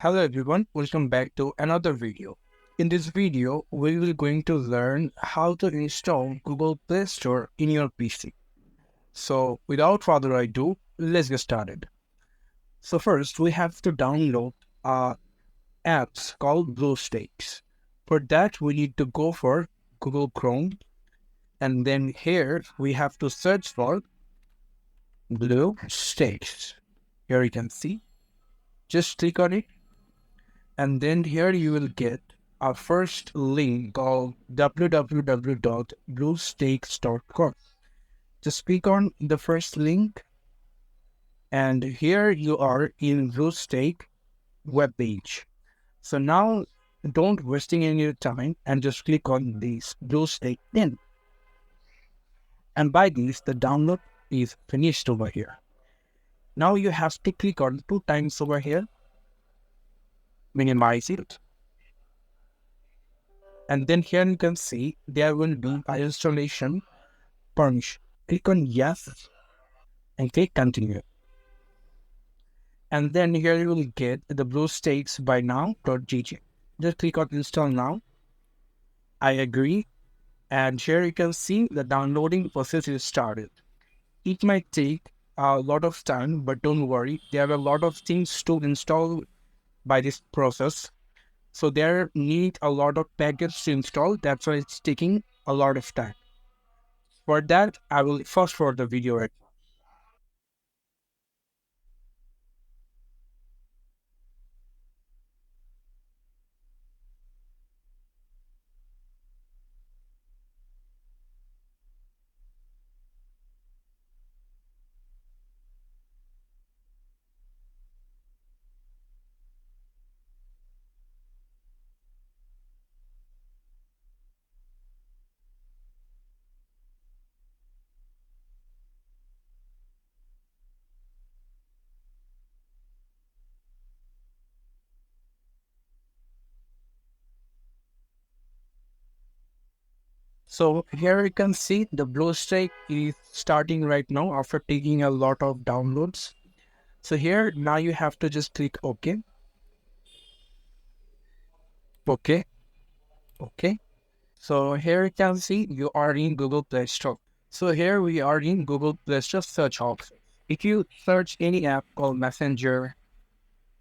Hello everyone, welcome back to another video. In this video, we will going to learn how to install Google Play Store in your PC. So without further ado, let's get started. So first, we have to download apps called BlueStacks. For that, we need to go for Google Chrome, and then here we have to search for BlueStacks. Here you can see. Just click on it. And then here you will get our first link called www.bluestakes.com. Just click on the first link, and here you are in BlueStake webpage. So now don't wasting any time and just click on this BlueStake in. And by this, the download is finished over here. Now you have to click on 2 times over here, minimize it. And then here you can see there will be an installation permission. Click on yes and click continue. And then here you will get the BlueStakes by now.gg. Just click on install now. I agree. And here you can see the downloading process is started. It might take a lot of time, but don't worry. There are a lot of things to install by this process. So there need a lot of packages to install. That's why it's taking a lot of time. For that, I will fast forward the video right now. So here you can see the BlueStake is starting right now after taking a lot of downloads. So here now you have to just click OK, OK, OK. So here you can see you are in Google Play Store. So here we are in Google Play Store search option. If you search any app called Messenger,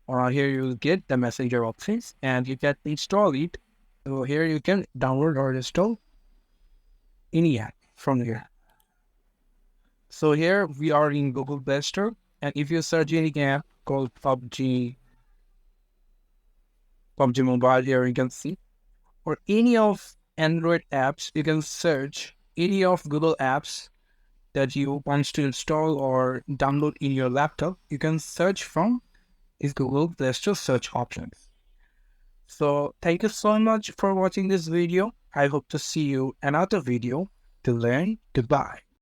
or here you will get the Messenger options and you can install it. So here you can download or install any app from here. So here we are in Google Play Store, and if you search any app called PUBG Mobile, here you can see, or any of Android apps, you can search any of Google apps that you want to install or download in your laptop. You can search from is Google Play Store search options. So thank you so much for watching this video. I hope to see you another video to learn. Goodbye.